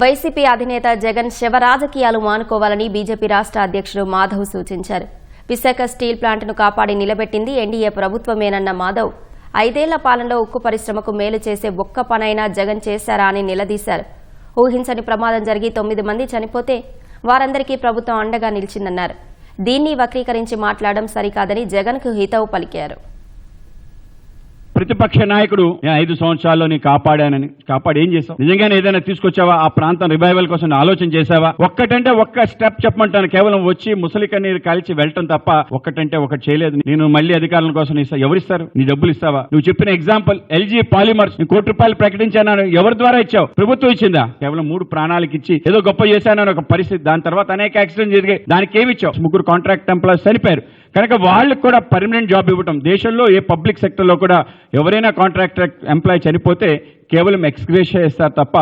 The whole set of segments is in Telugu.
వైసీపీ అధినేత జగన్ శవ రాజకీయాలు మానుకోవాలని బీజేపీ రాష్ట్ర అధ్యక్షుడు మాధవ్ సూచించారు. విశాఖ స్టీల్ ప్లాంట్ను కాపాడి నిలబెట్టింది ఎన్డీఏ ప్రభుత్వమేనన్న మాధవ్ 5 ఏళ్ల పాలనలో ఉక్కు పరిశ్రమకు మేలు చేసే ఒక్క పనైనా జగన్ చేశారా అని నిలదీశారు. ఊహించని ప్రమాదం జరిగి 9 మంది చనిపోతే వారందరికీ ప్రభుత్వం అండగా నిలిచిందన్నారు. దీన్ని వక్రీకరించి మాట్లాడడం సరికాదని జగన్కు హితవు పలికారు. ప్రతిపక్ష నాయకుడు 5 సంవత్సరాల్లో నీ కాపాడి ఏం చేసావు? నిజంగానే ఏదైనా తీసుకొచ్చావా? ఆ ప్రాంతం రివైవల్ కోసం ఆలోచన చేసావా? ఒక్కటంటే ఒక్క స్టెప్ చెప్పమంటాను. కేవలం వచ్చి ముసలి కన్నీరు కాల్చి వెళ్ళటం తప్ప ఒక్కటంటే ఒకటి చేయలేదు. నేను మళ్ళీ అధికారుల కోసం ఎవరిస్తారు? నీ డబ్బులు ఇస్తావా? నువ్వు చెప్పిన ఎగ్జాంపుల్ LG పాలిమర్స్ నీ ₹1 ప్రకటించాను. ఎవరి ద్వారా ఇచ్చావు? ప్రభుత్వం ఇచ్చిందా? కేవలం 3 ప్రాణాలకు ఇచ్చి ఏదో గొప్ప చేశానని ఒక పరిస్థితి. దాని తర్వాత అనేక యాక్సిడెంట్ జరిగాయి. దానికి ఏమి ఇచ్చావు? 3 కాంట్రాక్ట్ ఎంప్లాయీస్ చనిపోయారు. కనుక వాళ్ళకు కూడా పర్మనెంట్ జాబ్ ఇవ్వటం. దేశంలో ఏ పబ్లిక్ సెక్టర్లో కూడా ఎవరైనా కాంట్రాక్టర్ ఎంప్లాయీ చనిపోతే కేవలం ఎక్స్గ్రేషియా ఇస్తారు తప్ప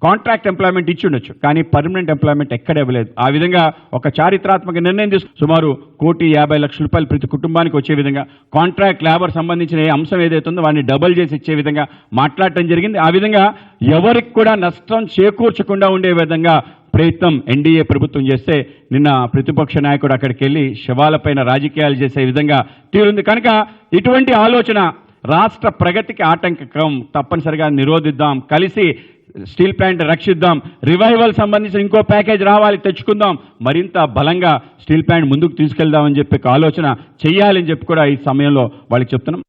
కాంట్రాక్ట్ ఎంప్లాయ్మెంట్ ఇచ్చి ఉండొచ్చు, కానీ పర్మనెంట్ ఎంప్లాయ్మెంట్ ఎక్కడ ఇవ్వలేదు. ఆ విధంగా ఒక చారిత్రాత్మక నిర్ణయం తీసుకు సుమారు ₹1,50,00,000 ప్రతి కుటుంబానికి వచ్చే విధంగా కాంట్రాక్ట్ లేబర్ సంబంధించిన ఏ అంశం ఏదైతే ఉందో వాడిని డబుల్ చేసి ఇచ్చే విధంగా మాట్లాడటం జరిగింది. ఆ విధంగా ఎవరికి కూడా నష్టం చేకూర్చకుండా ఉండే విధంగా ప్రయత్నం ఎన్డీఏ ప్రభుత్వం చేస్తే నిన్న ప్రతిపక్ష నాయకుడు అక్కడికి వెళ్లి శవాలపైన రాజకీయాలు చేసే విధంగా తీరుంది. కనుక ఇటువంటి ఆలోచన రాష్ట్ర ప్రగతికి ఆటంకం. తప్పనిసరిగా నిరోధిద్దాం, కలిసి స్టీల్ ప్లాంట్ రక్షిద్దాం, రివైవల్ సంబంధించిన ఇంకో ప్యాకేజ్ రావాలి, తెచ్చుకుందాం, మరింత బలంగా స్టీల్ ప్లాంట్ ముందుకు తీసుకెళ్దామని చెప్పి ఆలోచన చేయాలని చెప్పి కూడా ఈ సమయంలో వాళ్ళకి చెప్తున్నాం.